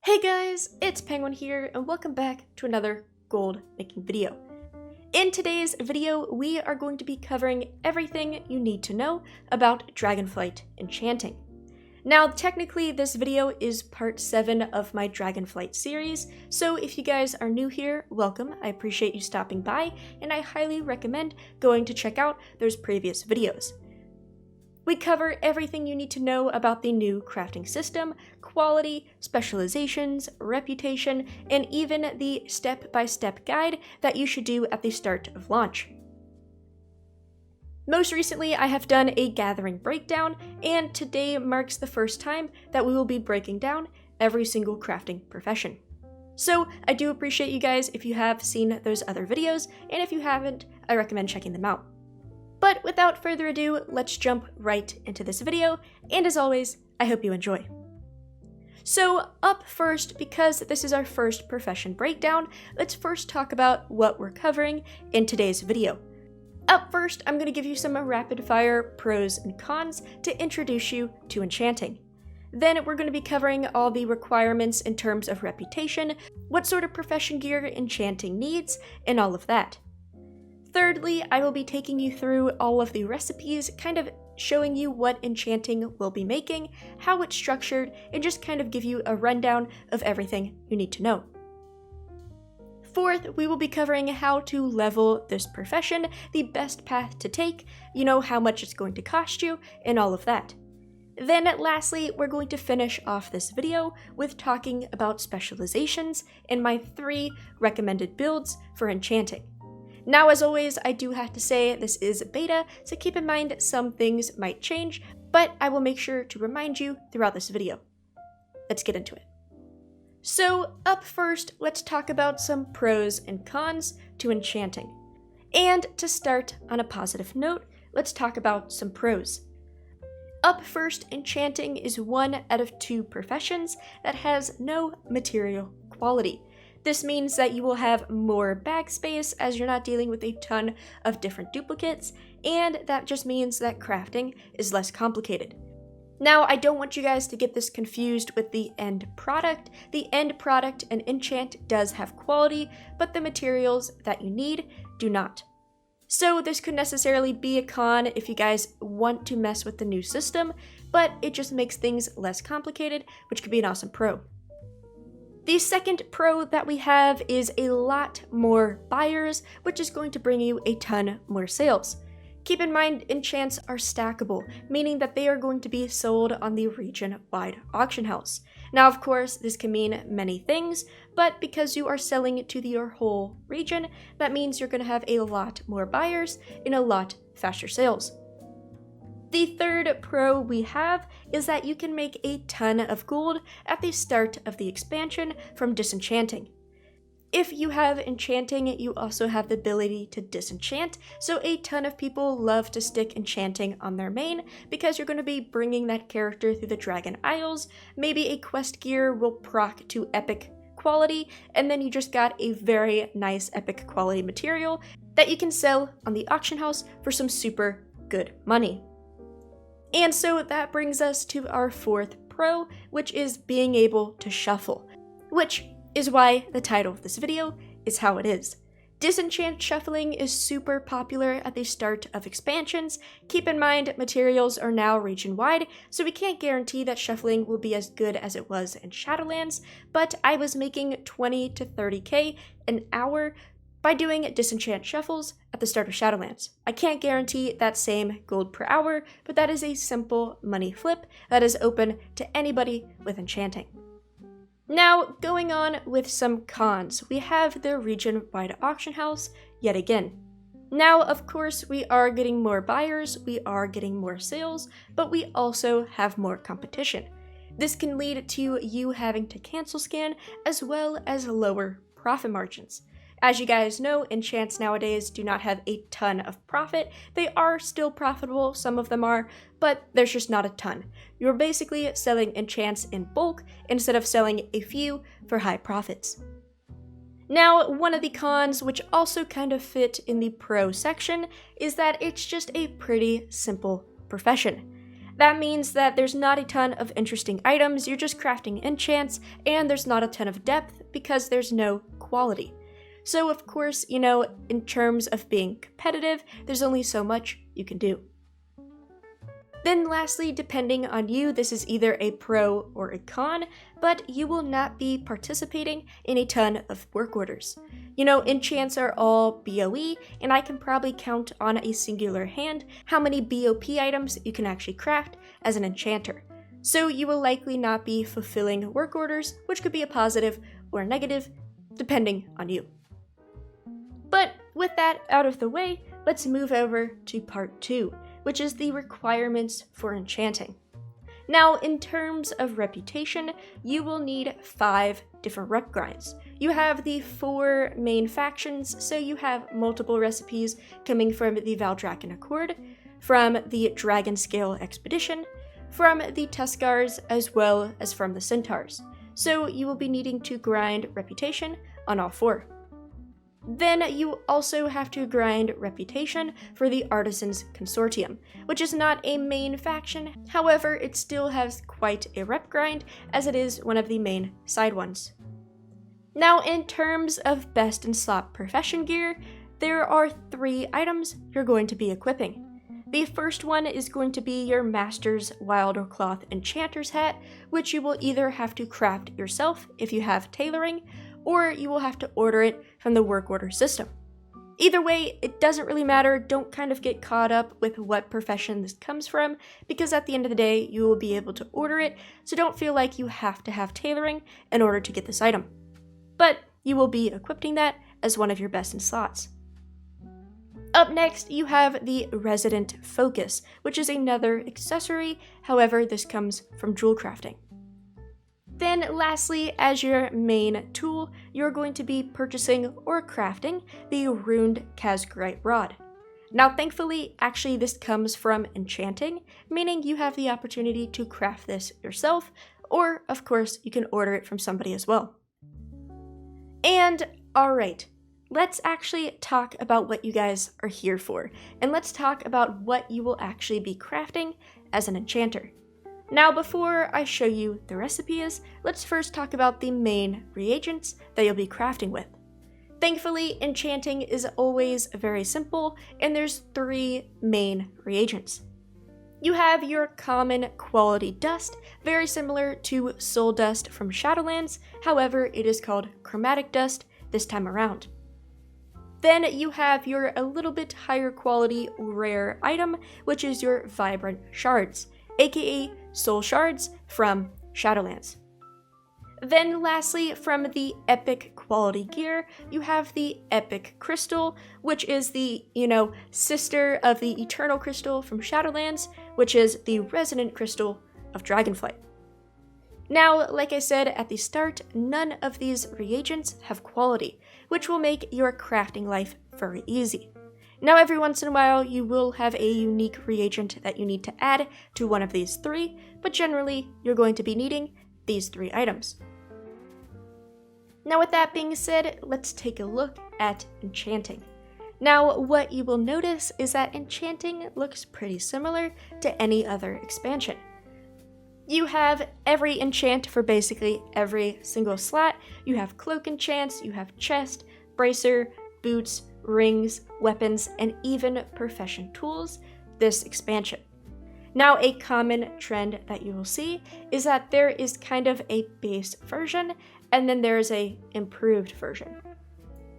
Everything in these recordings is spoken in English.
Hey guys, it's Penguin here, and welcome back to another gold making video. In today's video, we are going to be covering everything you need to know about Dragonflight Enchanting. Now, technically, this video is part 7 of my Dragonflight series, so if you guys are new here, welcome. I appreciate you stopping by, and I highly recommend going to check out those previous videos. We cover everything you need to know about the new crafting system, quality, specializations, reputation, and even the step-by-step guide that you should do at the start of launch. Most recently, I have done a gathering breakdown, and today marks the first time that we will be breaking down every single crafting profession. So I do appreciate you guys if you have seen those other videos, and if you haven't, I recommend checking them out. But without further ado, let's jump right into this video, and as always, I hope you enjoy. So up first, because this is our first profession breakdown, let's first talk about what we're covering in today's video. Up first, I'm going to give you some rapid fire pros and cons to introduce you to enchanting. Then we're going to be covering all the requirements in terms of reputation, what sort of profession gear enchanting needs, and all of that. Thirdly, I will be taking you through all of the recipes, kind of showing you what enchanting will be making, how it's structured, and just kind of give you a rundown of everything you need to know. Fourth, we will be covering how to level this profession, the best path to take, how much it's going to cost you, and all of that. Then lastly, we're going to finish off this video with talking about specializations and my 3 recommended builds for enchanting. Now, as always, I do have to say this is beta, so keep in mind some things might change, but I will make sure to remind you throughout this video. Let's get into it. So, up first, let's talk about some pros and cons to enchanting. And to start on a positive note, let's talk about some pros. Up first, enchanting is one out of 2 professions that has no material quality. This means that you will have more bag space as you're not dealing with a ton of different duplicates, and that just means that crafting is less complicated. Now, I don't want you guys to get this confused with the end product. The end product, an enchant, does have quality, but the materials that you need do not. So this could necessarily be a con if you guys want to mess with the new system, but it just makes things less complicated, which could be an awesome pro. The second pro that we have is a lot more buyers, which is going to bring you a ton more sales. Keep in mind, enchants are stackable, meaning that they are going to be sold on the region-wide auction house. Now, of course, this can mean many things, but because you are selling to your whole region, that means you're going to have a lot more buyers and a lot faster sales. The third pro we have is that you can make a ton of gold at the start of the expansion from disenchanting. If you have enchanting, you also have the ability to disenchant, so a ton of people love to stick enchanting on their main because you're going to be bringing that character through the Dragon Isles. Maybe a quest gear will proc to epic quality, and then you just got a very nice epic quality material that you can sell on the auction house for some super good money. And so that brings us to our 4th pro, which is being able to shuffle, which is why the title of this video is how it is. Disenchant shuffling is super popular at the start of expansions. Keep in mind, materials are now region-wide, so we can't guarantee that shuffling will be as good as it was in Shadowlands, but I was making 20 to 30k an hour by doing disenchant shuffles at the start of Shadowlands. I can't guarantee that same gold per hour, but that is a simple money flip that is open to anybody with enchanting. Now, going on with some cons, we have the region-wide auction house yet again. Now, of course, we are getting more buyers, we are getting more sales, but we also have more competition. This can lead to you having to cancel scan as well as lower profit margins. As you guys know, enchants nowadays do not have a ton of profit. They are still profitable, some of them are, but there's just not a ton. You're basically selling enchants in bulk instead of selling a few for high profits. Now, one of the cons, which also kind of fit in the pro section, is that it's just a pretty simple profession. That means that there's not a ton of interesting items, you're just crafting enchants, and there's not a ton of depth because there's no quality. So of course, in terms of being competitive, there's only so much you can do. Then lastly, depending on you, this is either a pro or a con, but you will not be participating in a ton of work orders. Enchants are all BOE, and I can probably count on a singular hand how many BOP items you can actually craft as an enchanter. So you will likely not be fulfilling work orders, which could be a positive or a negative, depending on you. But with that out of the way, let's move over to part 2, which is the requirements for enchanting. Now, in terms of reputation, you will need 5 different rep grinds. You have the 4 main factions, so you have multiple recipes coming from the Valdrakken Accord, from the Dragonscale Expedition, from the Tuskars, as well as from the Centaurs. So you will be needing to grind reputation on all 4. Then you also have to grind reputation for the Artisans Consortium, which is not a main faction, however it still has quite a rep grind as it is one of the main side ones. Now in terms of best in slot profession gear, there are 3 items you're going to be equipping. The first one is going to be your Master's Wildcloth Enchanter's hat, which you will either have to craft yourself if you have tailoring, or you will have to order it from the work order system. Either way, it doesn't really matter. Don't kind of get caught up with what profession this comes from, because at the end of the day, you will be able to order it, so don't feel like you have to have tailoring in order to get this item. But you will be equipping that as one of your best in slots. Up next, you have the Resident Focus, which is another accessory, however, this comes from jewel crafting. Then lastly, as your main tool, you're going to be purchasing or crafting the Runed Kazgrite Rod. Now thankfully, actually this comes from enchanting, meaning you have the opportunity to craft this yourself, or of course you can order it from somebody as well. And alright, let's actually talk about what you guys are here for, and let's talk about what you will actually be crafting as an enchanter. Now before I show you the recipes, let's first talk about the main reagents that you'll be crafting with. Thankfully, enchanting is always very simple, and there's 3 main reagents. You have your common quality dust, very similar to soul dust from Shadowlands, however it is called chromatic dust this time around. Then you have your a little bit higher quality rare item, which is your vibrant shards, aka soul shards from Shadowlands. Then lastly, from the epic quality gear, you have the epic crystal, which is the, sister of the eternal crystal from Shadowlands, which is the resonant crystal of Dragonflight. Now, like I said at the start, none of these reagents have quality, which will make your crafting life very easy. Now, every once in a while, you will have a unique reagent that you need to add to one of these 3, but generally, you're going to be needing these 3 items. Now, with that being said, let's take a look at enchanting. Now, what you will notice is that enchanting looks pretty similar to any other expansion. You have every enchant for basically every single slot. You have cloak enchants, you have chest, bracer, boots, rings, weapons, and even profession tools this expansion. Now, a common trend that you will see is that there is kind of a base version, and then there is a improved version.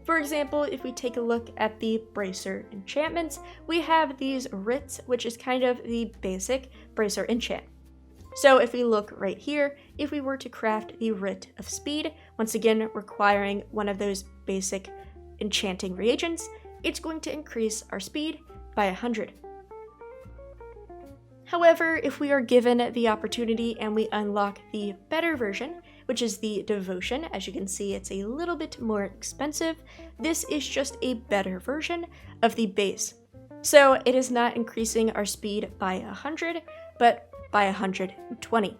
For example, if we take a look at the bracer enchantments, we have these writs, which is kind of the basic bracer enchant. So if we look right here, if we were to craft the writ of speed, once again requiring one of those basic enchanting reagents, it's going to increase our speed by 100. However, if we are given the opportunity and we unlock the better version, which is the devotion, as you can see it's a little bit more expensive, this is just a better version of the base. So it is not increasing our speed by 100, but by 120.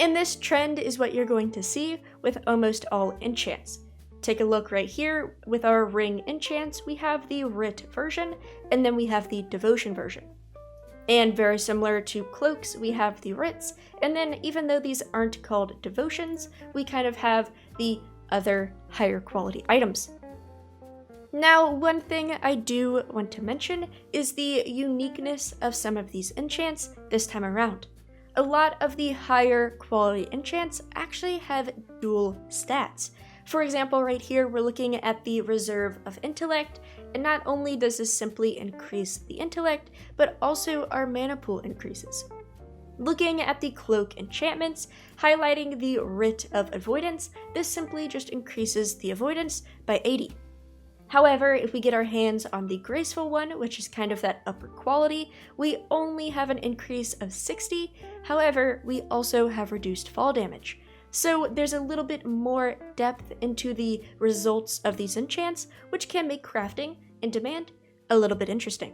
And this trend is what you're going to see with almost all enchants. Take a look right here with our ring enchants, we have the writ version, and then we have the devotion version. And very similar to cloaks, we have the writs, and then even though these aren't called devotions, we kind of have the other higher quality items. Now, one thing I do want to mention is the uniqueness of some of these enchants this time around. A lot of the higher quality enchants actually have dual stats. For example, right here we're looking at the Reserve of Intellect, and not only does this simply increase the intellect, but also our mana pool increases. Looking at the Cloak enchantments, highlighting the Writ of Avoidance, this simply just increases the avoidance by 80. However, if we get our hands on the Graceful one, which is kind of that upper quality, we only have an increase of 60, however, we also have reduced fall damage. So there's a little bit more depth into the results of these enchants, which can make crafting in demand a little bit interesting.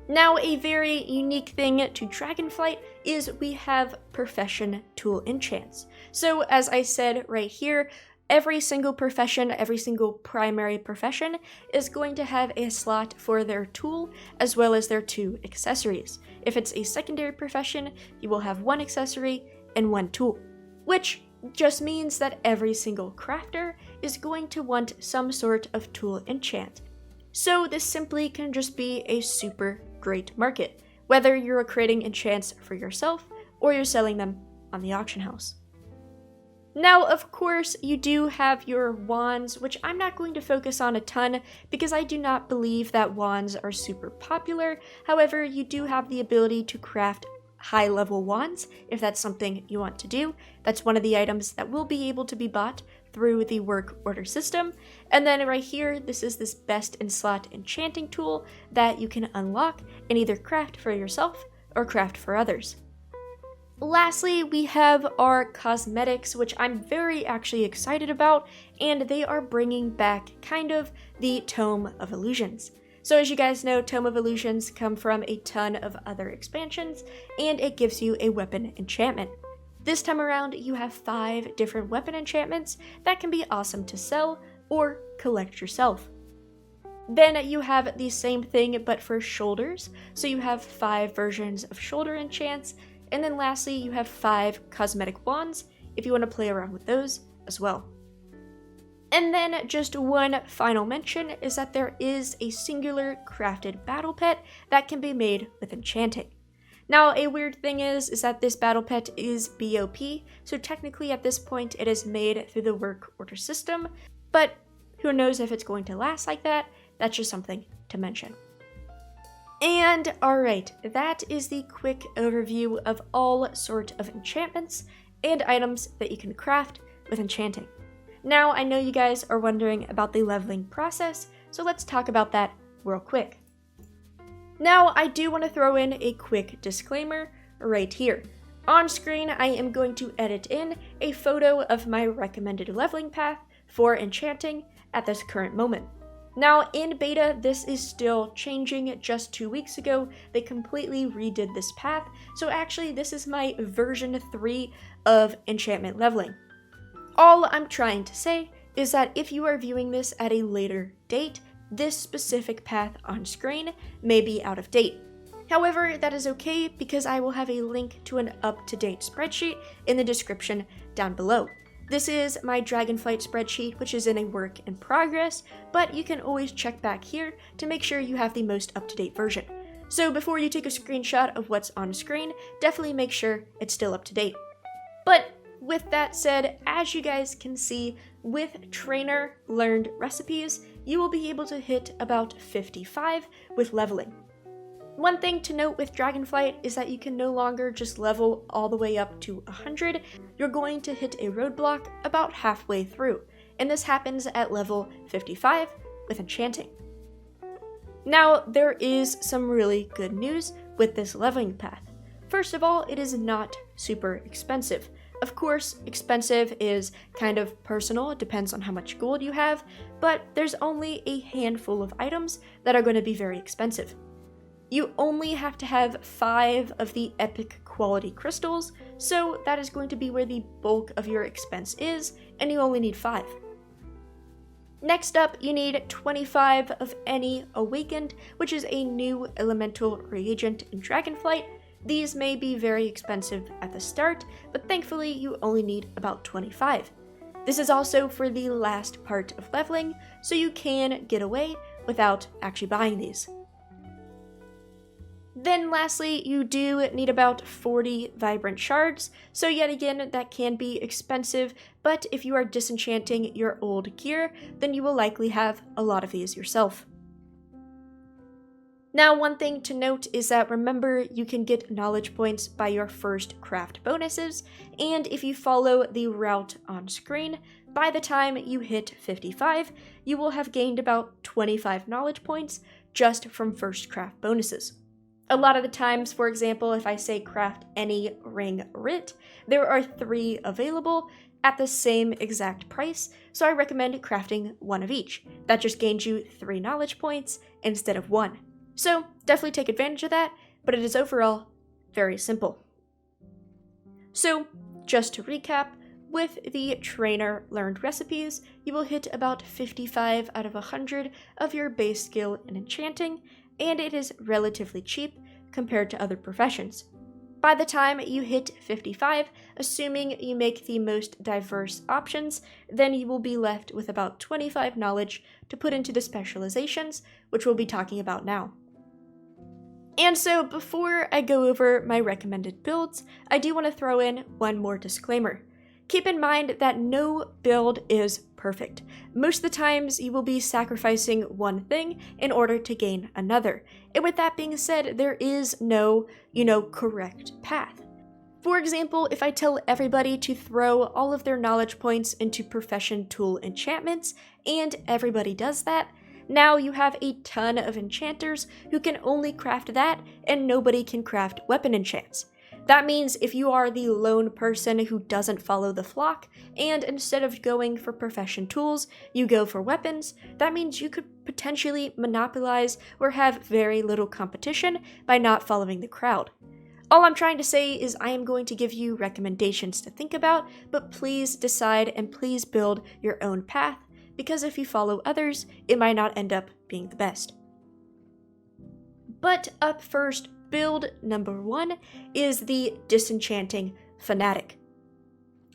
Now, a very unique thing to Dragonflight is we have profession tool enchants. So as I said right here, every single profession, every single primary profession is going to have a slot for their tool as well as their 2 accessories. If it's a secondary profession, you will have 1 accessory and 1 tool, which just means that every single crafter is going to want some sort of tool enchant. So this simply can just be a super great market, whether you're creating enchants for yourself or you're selling them on the auction house. Now, of course, you do have your wands, which I'm not going to focus on a ton because I do not believe that wands are super popular. However, you do have the ability to craft high-level wands if that's something you want to do. That's one of the items that will be able to be bought through the work order system. And then right here, this is this best in slot enchanting tool that you can unlock and either craft for yourself or craft for others. Lastly, we have our cosmetics, which I'm very actually excited about, and they are bringing back kind of the Tome of Illusions. So as you guys know, Tome of Illusions come from a ton of other expansions, and it gives you a weapon enchantment. This time around, you have 5 different weapon enchantments that can be awesome to sell or collect yourself. Then you have the same thing but for shoulders, so you have 5 versions of shoulder enchants, and then lastly you have 5 cosmetic wands if you want to play around with those as well. And then just one final mention is that there is a singular crafted battle pet that can be made with enchanting. Now, a weird thing is that this battle pet is BOP, so technically at this point it is made through the work order system, but who knows if it's going to last like that. That's just something to mention. And alright, that is the quick overview of all sort of enchantments and items that you can craft with enchanting. Now, I know you guys are wondering about the leveling process, so let's talk about that real quick. Now, I do want to throw in a quick disclaimer right here. On screen, I am going to edit in a photo of my recommended leveling path for enchanting at this current moment. Now, in beta, this is still changing. Just 2 weeks ago, they completely redid this path, so actually this is my version 3 of enchantment leveling. All I'm trying to say is that if you are viewing this at a later date, this specific path on screen may be out of date. However, that is okay because I will have a link to an up-to-date spreadsheet in the description down below. This is my Dragonflight spreadsheet, which is in a work in progress, but you can always check back here to make sure you have the most up-to-date version. So before you take a screenshot of what's on screen, definitely make sure it's still up to date. But with that said, as you guys can see, with trainer learned recipes, you will be able to hit about 55 with leveling. One thing to note with Dragonflight is that you can no longer just level all the way up to 100, you're going to hit a roadblock about halfway through, and this happens at level 55 with enchanting. Now, there is some really good news with this leveling path. First of all, it is not super expensive. Of course, expensive is kind of personal, it depends on how much gold you have, but there's only a handful of items that are going to be very expensive. You only have to have 5 of the epic quality crystals, so that is going to be where the bulk of your expense is, and you only need 5. Next up, you need 25 of any Awakened, which is a new elemental reagent in Dragonflight. These may be very expensive at the start, but thankfully you only need about 25. This is also for the last part of leveling, so you can get away without actually buying these. Then lastly, you do need about 40 vibrant shards, so yet again that can be expensive, but if you are disenchanting your old gear, then you will likely have a lot of these yourself. Now, one thing to note is that remember you can get knowledge points by your first craft bonuses, and if you follow the route on screen, by the time you hit 55, you will have gained about 25 knowledge points just from first craft bonuses. A lot of the times, for example, if I say craft any ring writ, there are 3 available at the same exact price, so I recommend crafting 1 of each. That just gains you 3 knowledge points instead of 1. So definitely take advantage of that, but it is overall very simple. So just to recap, with the trainer learned recipes, you will hit about 55 out of 100 of your base skill in enchanting, and it is relatively cheap compared to other professions. By the time you hit 55, assuming you make the most diverse options, then you will be left with about 25 knowledge to put into the specializations, which we'll be talking about now. And so before I go over my recommended builds, I do want to throw in one more disclaimer. Keep in mind that no build is perfect. Most of the times you will be sacrificing one thing in order to gain another. And with that being said, there is no, correct path. For example, if I tell everybody to throw all of their knowledge points into profession tool enchantments, and everybody does that, now you have a ton of enchanters who can only craft that, and nobody can craft weapon enchants. That means if you are the lone person who doesn't follow the flock, and instead of going for profession tools, you go for weapons, that means you could potentially monopolize or have very little competition by not following the crowd. All I'm trying to say is I am going to give you recommendations to think about, but please decide and please build your own path, because if you follow others, it might not end up being the best. But up first, build number 1 is the Disenchanting Fanatic.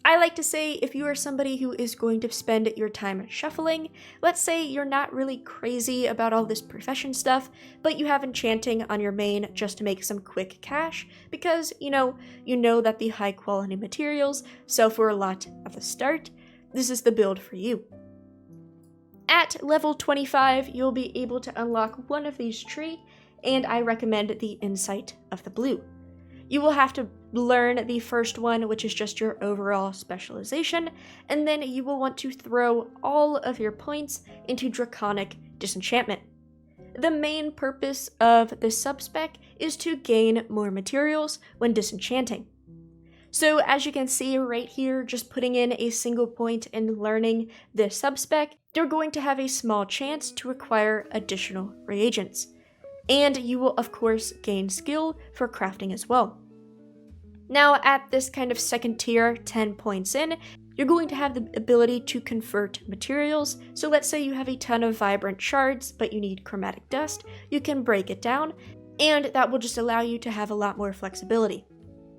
I like to say if you are somebody who is going to spend your time shuffling, let's say you're not really crazy about all this profession stuff, but you have enchanting on your main just to make some quick cash, because you know that the high quality materials sell for a lot at the start, this is the build for you. At level 25, you'll be able to unlock one of these trees, and I recommend the Insight of the Blue. You will have to learn the first one, which is just your overall specialization, and then you will want to throw all of your points into Draconic Disenchantment. The main purpose of this subspec is to gain more materials when disenchanting. So as you can see right here, just putting in a single point and learning this subspec, you're going to have a small chance to acquire additional reagents. And you will of course gain skill for crafting as well. Now at this kind of second tier, 10 points in, you're going to have the ability to convert materials. So let's say you have a ton of vibrant shards, but you need chromatic dust, you can break it down, and that will just allow you to have a lot more flexibility.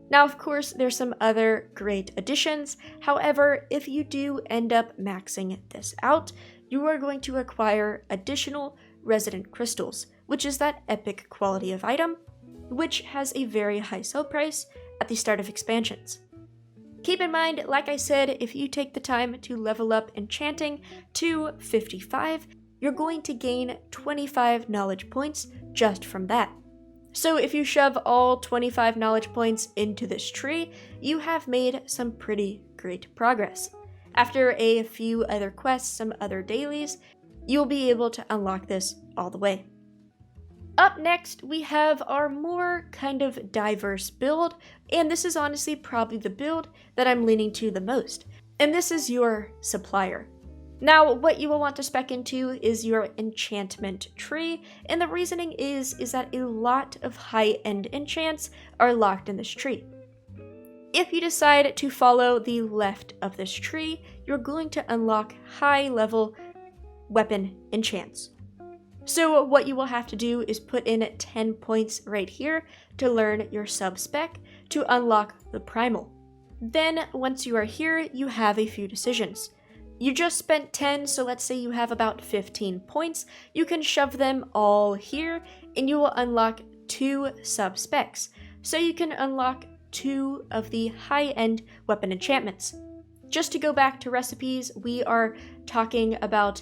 Now, of course, there's some other great additions. However, if you do end up maxing this out, you are going to acquire additional resident crystals, which is that epic quality of item, which has a very high sell price at the start of expansions. Keep in mind, like I said, if you take the time to level up enchanting to 55, you're going to gain 25 knowledge points just from that. So if you shove all 25 knowledge points into this tree, you have made some pretty great progress. After a few other quests, some other dailies, you'll be able to unlock this all the way. Up next, we have our more kind of diverse build, and this is honestly probably the build that I'm leaning to the most, and this is your supplier. Now, what you will want to spec into is your enchantment tree, and the reasoning is that a lot of high-end enchants are locked in this tree. If you decide to follow the left of this tree, you're going to unlock high-level weapon enchants. So what you will have to do is put in 10 points right here to learn your sub-spec to unlock the primal. Then once you are here, you have a few decisions. You just spent 10, so let's say you have about 15 points. You can shove them all here and you will unlock 2 sub-specs. So you can unlock 2 of the high-end weapon enchantments. Just to go back to recipes, we are talking about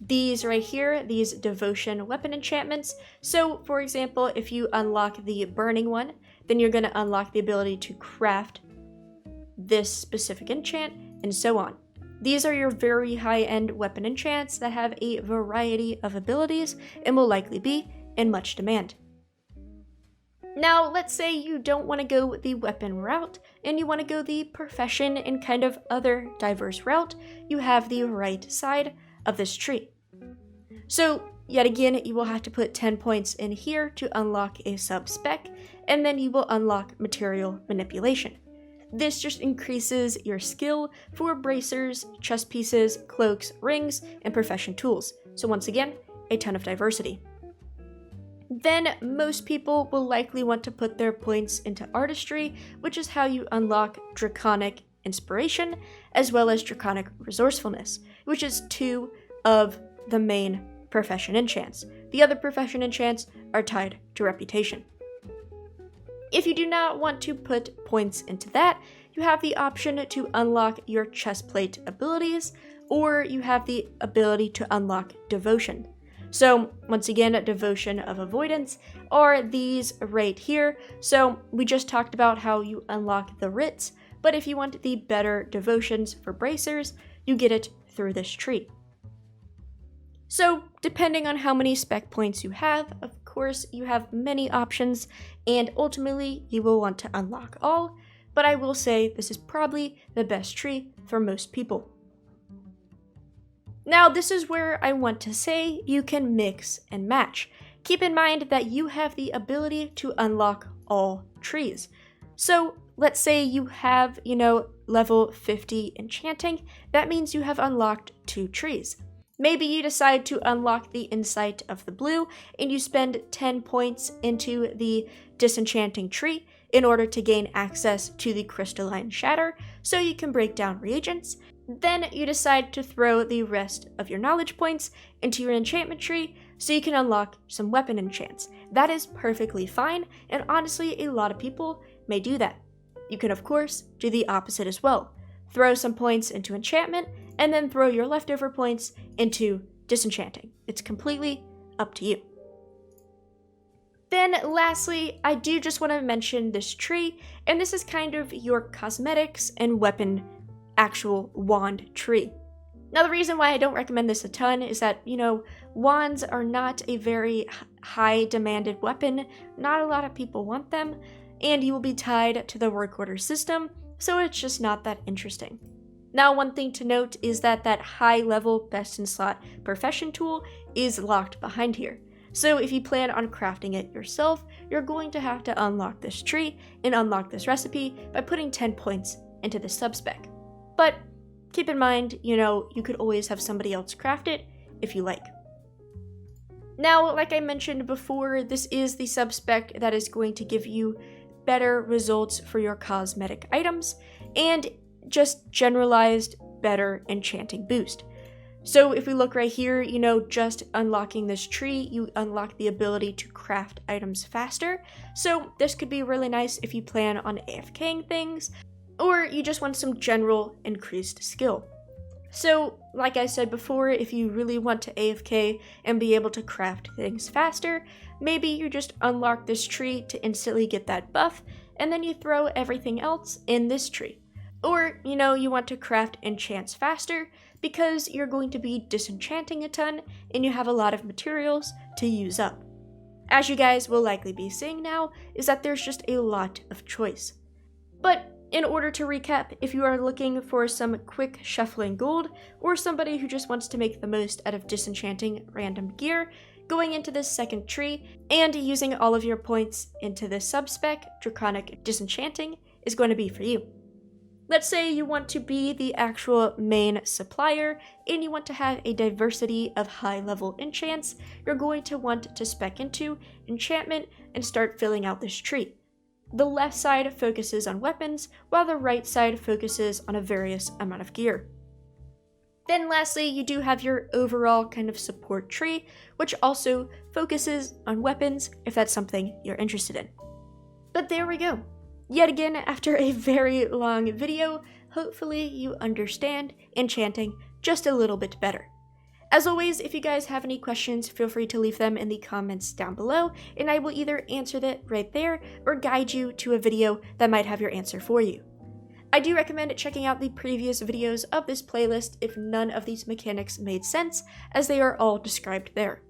these right here, these devotion weapon enchantments. So for example, if you unlock the burning one, then you're going to unlock the ability to craft this specific enchant and so on. These are your very high-end weapon enchants that have a variety of abilities and will likely be in much demand. Now, let's say you don't want to go the weapon route and you want to go the profession and kind of other diverse route. You have the right side of this tree. So yet again, you will have to put 10 points in here to unlock a sub-spec, and then you will unlock material manipulation. This just increases your skill for bracers, chest pieces, cloaks, rings, and profession tools. So once again, a ton of diversity. Then most people will likely want to put their points into artistry, which is how you unlock draconic inspiration, as well as draconic resourcefulness, which is 2 of the main profession enchants. The other profession enchants are tied to reputation. If you do not want to put points into that, you have the option to unlock your chestplate abilities, or you have the ability to unlock devotion. So once again, devotion of avoidance are these right here. So we just talked about how you unlock the writs, but if you want the better devotions for bracers, you get it through this tree. So depending on how many spec points you have, of course, you have many options, and ultimately you will want to unlock all, but I will say this is probably the best tree for most people. Now, this is where I want to say you can mix and match. Keep in mind that you have the ability to unlock all trees. So let's say you have, level 50 enchanting. That means you have unlocked 2 trees. Maybe you decide to unlock the insight of the blue and you spend 10 points into the disenchanting tree in order to gain access to the crystalline shatter so you can break down reagents. Then you decide to throw the rest of your knowledge points into your enchantment tree so you can unlock some weapon enchants. That is perfectly fine, and honestly, a lot of people may do that. You can, of course, do the opposite as well. Throw some points into enchantment, and then throw your leftover points into disenchanting. It's completely up to you. Then lastly, I do just want to mention this tree, and this is kind of your cosmetics and weapon actual wand tree. Now, the reason why I don't recommend this a ton is that, wands are not a very high demanded weapon. Not a lot of people want them, and you will be tied to the work order system, so it's just not that interesting. Now, one thing to note is that high level best in slot profession tool is locked behind here. So if you plan on crafting it yourself, you're going to have to unlock this tree and unlock this recipe by putting 10 points into the sub-spec. But keep in mind, you could always have somebody else craft it if you like. Now, like I mentioned before, this is the sub-spec that is going to give you better results for your cosmetic items and just generalized better enchanting boost. So if we look right here, just unlocking this tree, you unlock the ability to craft items faster. So this could be really nice if you plan on AFKing things, or you just want some general increased skill. So, like I said before, if you really want to AFK and be able to craft things faster, maybe you just unlock this tree to instantly get that buff, and then you throw everything else in this tree. Or, you want to craft enchants faster because you're going to be disenchanting a ton and you have a lot of materials to use up. As you guys will likely be seeing now, is that there's just a lot of choice. But in order to recap, if you are looking for some quick shuffling gold, or somebody who just wants to make the most out of disenchanting random gear, going into this second tree and using all of your points into this sub-spec, Draconic Disenchanting, is going to be for you. Let's say you want to be the actual main supplier and you want to have a diversity of high-level enchants. You're going to want to spec into enchantment and start filling out this tree. The left side focuses on weapons, while the right side focuses on a various amount of gear. Then lastly, you do have your overall kind of support tree, which also focuses on weapons if that's something you're interested in. But there we go. Yet again, after a very long video, hopefully you understand enchanting just a little bit better. As always, if you guys have any questions, feel free to leave them in the comments down below, and I will either answer that right there or guide you to a video that might have your answer for you. I do recommend checking out the previous videos of this playlist if none of these mechanics made sense, as they are all described there.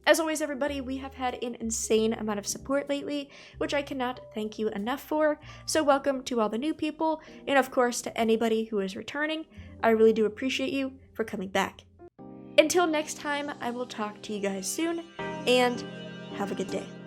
As always, everybody, we have had an insane amount of support lately, which I cannot thank you enough for, so welcome to all the new people, and of course to anybody who is returning. I really do appreciate you for coming back. Until next time, I will talk to you guys soon, and have a good day.